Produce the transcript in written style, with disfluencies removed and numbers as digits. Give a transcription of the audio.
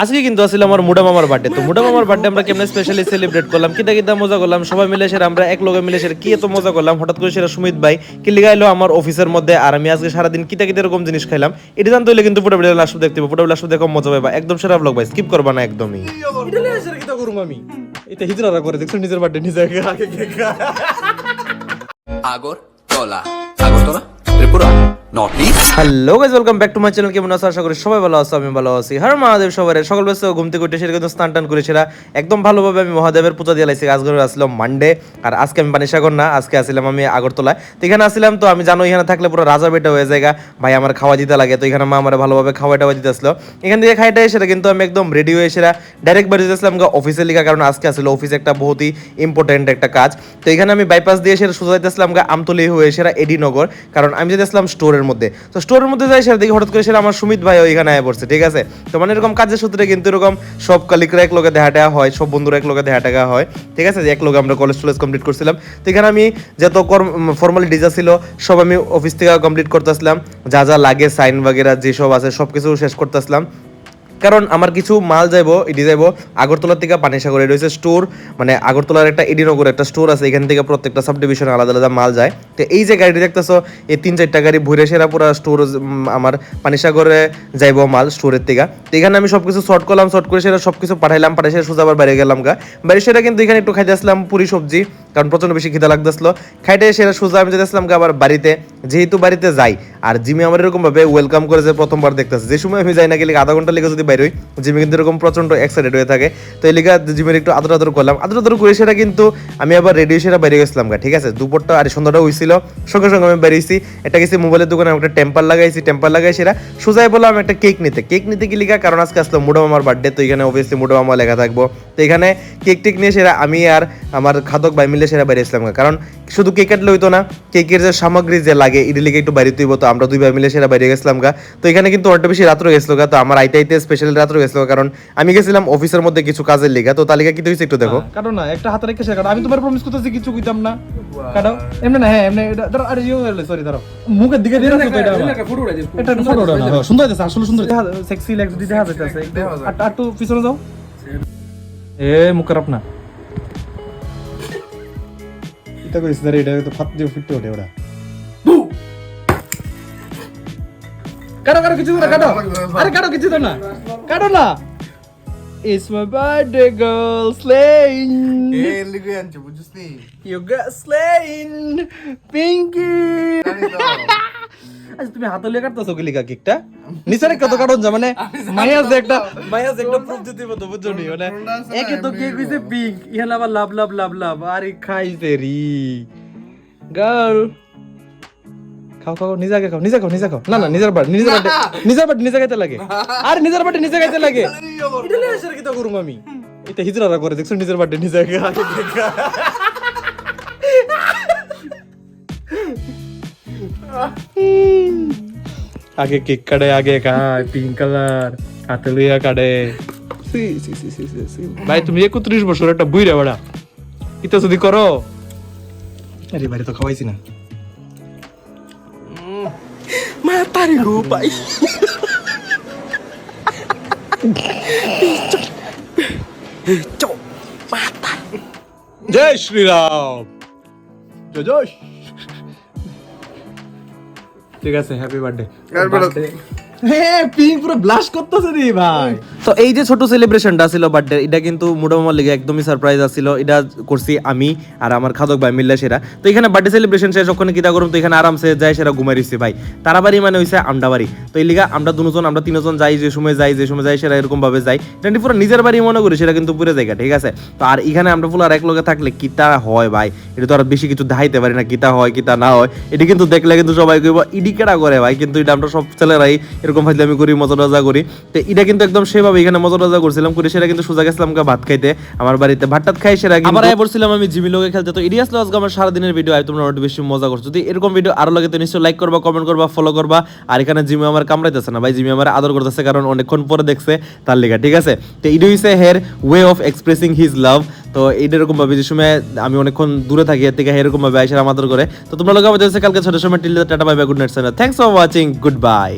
আজকে কিন্তু আসলে আমার মুডা মামার বার্থডে। তো মুডা মামার বার্থডে আমরা কেমনে স্পেশালি সেলিব্রেট করলাম, কিতা কিতা মজা করলাম, সবাই মিলে সেরা আমরা এক লগে মিলে সেরা কি এত মজা করলাম। হঠাৎ করে সেরা সুমিত ভাই কি লিগাইলো আমার অফিসের মধ্যে, আর আমি আজকে সারাদিন কিতা কিতা এরকম জিনিস খাইলাম। এটা জানতে হলে কিন্তু পুরো ভিডিও লাস্ট দেখতে হবে। পুরো লাস্ট দেখো মজা পাবা, একদম সেরা ব্লগ ভাই, স্কিপ করবা না একদমই। এটা নিয়ে সেরা কিতা করুম আমি, এটা হিজরারা করে দেখছো নিজের বার্থডে নিজে আগে Agartala Agartala Tripura north east. Hello guys, welcome back to my channel. কেমন আছো? আশা করি সবাই ভালো আছো, আমি ভালো আছি। হর মহাদেব। সবাই সকাল বেলা ঘুম থেকে উঠে সেটা কিন্তু স্নান টান করেছিলাম একদম ভালোভাবে। আমি মহাদেবের পূজা দিয়ে লাইছি। আজকে আসলাম মানডে, আর আজকে আমি পানিসাগর না, আজকে আসলাম আমি আগরতলায়। তো এখানে আসলাম, তো আমি জানো এখানে থাকলে পুরো রাজা বেটা হয়ে যায় ভাই, আমার খাওয়া দিতে লাগে। তো এখানে মা আমার ভালোভাবে খাওয়া টাওয়া দিতে আসলো। এখান থেকে খাইটা এসে কিন্তু আমি একদম রেডি হয়ে এসে ডাইরেক্ট বাড়ি যেতেছিলাম অফিসে লিখা, কারণ আজকে আসলে অফিসে একটা বহুতই ইম্পর্টেন্ট একটা কাজ। তো এখানে আমি বাইপাস দিয়ে এসে সোজা যেতেছিলাম আমতলি হয়ে এসে এডিনগর, কারণ আমি যেতেছিলাম স্টোরের মধ্যে। তো স্টোরের মধ্যে যাই সেটা দেখি হঠাৎ করে সেটা আমার সুমিত ভাই ওইখানে আয় পড়ছে, ঠিক আছে। তো মানে এরকম কাজের সূত্রে কিন্তু এরকম সব কালিকরা এক লোকে দেখা টাকা হয়, সব বন্ধুরা এক লোকে দেখা টাকা হয়, ঠিক আছে। যে এক লোকে আমরা কলেজ টলেজ কমপ্লিট করছিলাম। তো এখানে আমি যত ফর্মালিটিজ ছিল সব আমি অফিস থেকে কমপ্লিট করতেছিলাম, যা যা লাগে সাইন বাগেরা যেসব আছে সব কিছু শেষ করতেছিলাম। কারণ আমার কিছু মাল যাইবো, এটি যাইবো আগরতলার থেকে পানিসাগর। এটা হচ্ছে স্টোর, মানে আগরতলার একটা এডিনগর একটা স্টোর আছে, এখান থেকে প্রত্যেকটা সাব ডিভিশনে আলাদা আলাদা মাল যায়। তো এই যে গাড়িটি দেখতেছো, এই 3-4টা গাড়ি ভরে সেরা পুরো স্টোর আমার পানিসাগরে যাইবো মাল স্টোরের থেকে। তো এখানে আমি সবকিছু শর্ট করলাম, শর্ট করে সেটা সবকিছু পাঠাইলাম, পাঠাই সেটা সোজা আবার বাইরে গেলাম বাইরে সেটা কিন্তু এখানে একটু খাইতে আসলাম পুরি সবজি, কারণ প্রচন্ড বেশি খিদা লাগতেছিল। খাইতে সেটা সোজা আমি যেতে আসলাম আবার বাড়িতে, যেহেতু বাড়িতে যাই। আর জিমি আমার এরকম ভাবে ওয়েলকাম করে যে প্রথমবার দেখতেছে, যে সময় আমি যাই না গেলে আধা ঘন্টা লেগে যদি বাইরে হই, জিমি কিন্তু এরকম প্রচন্ড এক্সাইটেড হয়ে থাকে। তো এই লিগা জিমের একটু আদর আদর করলাম, আদর আদর করে সেটা কিন্তু আমি আবার রেডি সেটা বাইরে গেছিলাম ঠিক আছে। দুপুরটা আর সন্ধ্যাটা হয়েছিল, সঙ্গে সঙ্গে আমি বেরিয়েছি। এটা গেছি মোবাইলের দোকানে একটা টেম্পার লাগাইছি, টেম্পার লাগাই সেটা সোজাই বললাম একটা কেক নিতে কি লিগা, কারণ আজকে আসলো মুডা মামার বার্থডে। তো এখানে অবভিয়াসলি মুডা মামা লেখা থাকবো। তো এখানে কেক টেক নিয়ে সেটা আমি আর আমার খাদক ভাই মিলে সেটা বাইরে আসলাম, কারণ শুধু কেক কাটলে হইতো না, কেকের যে সামগ্রী যে লাগে এটি লিগে একটু বাইরে তুইব। তো আমরা দুই ভাই মিলে সেটা বাইরে গেছিলাম তো এখানে কিন্তু অনেকটা বেশি রাত্র গেছিল তো আমার আইতে স্পেশাল রাত্র গেছিল, কারণ আমি গেছিলাম অফিসের মধ্যে কিছু কাজের লিগা। তো তালিকা কি হইছে একটু দেখো। কাটো না, একটা হাতে রেখে কাটো। আমি তোমার প্রমিস করতেছি কিছু কইতাম না, কাটো। এমনি না, হ্যাঁ এমনি ধরো। আরে জিও সরি, ধরো মুখের দিকে দিয়ে রাখো। এটা একটা ফটো উঠাই দিস, একটা ফটো উঠাই না। সুন্দর হইছে, আসলে সুন্দর সেক্সি লেগ যদি দেখা যাইতাছে। একটু পিছনে যাও। এ মুখ খারাপ না, এটা কইছ না রে, এটা তো ফাট দিয়ে ফিট ওঠে ওটা। কাটো কাটো, কিছু না কাটো। আরে কাটো, কিছু তো না, কাটো না। It's my birthday, girl, slaying. এই লিখে আনছে বুঝছিস নি? You got slaying, Pinky. আচ্ছা তুমি হাতলে কাটতেছো কি লিখা কেকটা? নিচে কত কাটন যা, মানে মাইয়া যে একটা প্রুফ দিতে মতো বুঝছো নি, মানে একে তো কেক হইছে পিঙ্ক, ইহালা আবার লাভ লাভ লাভ লাভ, আরে খাইছে রি গার্ল। খাও খাও, নিজে আগে খাও, নিজে খাও, নিজে খাও। না না, নিজের বাট নিজে খাইতে লাগে। আরে নিজের বাটে নিজে খাইতে লাগে। এটা নিয়ে এসে কি তো করুম আমি, এটা হিজরারা করে দেখছো নিজের বাটে নিজে আগে কেক কাটে, আগে খায় পিঙ্ক কালার, হাতে লইয়া কাটে। ভাই তুমি 31 বছর একটা বুইরা বড়া, এটা যদি করো। আরে বাইরে তো খাওয়াইছি না। Mata nih lupa. Cok, mata. জয় শ্রীরাম, জয় জয়। ঠিক আছে, হ্যাপি বার্থডে। হ্যাঁ পিঙ্ক পুরো ব্লাস্ট করতেছে রে ভাই। তো এই যে ছোট সেলিব্রেশনটা ছিল বার্থডে, এটা কিন্তু মোটামুটি লেগে একদমই সারপ্রাইজ আসছিল। এটা করছি আমি আর আমার খাদক ভাই মিল্লা সেরা। তো এখানে বার্থডে সেলিব্রেশন শেষ, ওখানে কিতা করুম, তো এখানে আরামসে যাই সেরা ঘুমাই রইছি ভাই। তারাবাড়ি মানে হইছে আমডা বাড়ি। তো এই লিগা আমরা তিনজন যাই, যে সময় যাই সেরা এরকম ভাবে যাই। এটা পুরো নিজের বাড়ি মনে করি, সেটা কিন্তু পুরো জায়গা, ঠিক আছে। তো আর এখানে আমরা পুরো আর এক লগে থাকলে কিতা হয় ভাই, এটা তো আর বেশি কিছু দেখাইতে পারি না, কিতা হয় কিতা না হয়। এটি কিন্তু দেখলে কিন্তু সবাই কইব ইডি কেডা করে ভাই, কিন্তু এটা আমরা সব ছেলেরাই এরকম ফাইলে আমি করি, মজা টজা করি। তো এটা কিন্তু একদম সেভাবে এখানে মজা টজা করছিলাম, করে সেটা কিন্তু সোজা গেছিলাম ভাত খাইতে আমার বাড়িতে। ভাতটাত খাই সেরা আবার আয় পড়ছিলাম আমি জিমি লোকে খেলতে। তো এটি আসলে আজকে আমার সারাদিনের ভিডিও, আর তোমরা অনেক বেশি মজা করছো। যদি এরকম ভিডিও আরো লাগে তো নিশ্চয়ই লাইক করবা, কমেন্ট করবা, ফলো করবা। আর এখানে জিমি আমার কামড়াইতেছে না ভাই, জিমি আমার আদর করতেছে, কারণ অনেকক্ষণ পরে দেখছে তার লেগা, ঠিক আছে। তো এটা হইছে her way of expressing his love. তো এইটা এরকম ভাবে যে সময় আমি অনেকক্ষণ দূরে থাকি এর থেকে এরকম ভাবে আইসার আমাদের করে। তো তোমরা লোক আমাদের কালকে ছোট সময় till tata bye bye, good night, thanks for watching, good bye.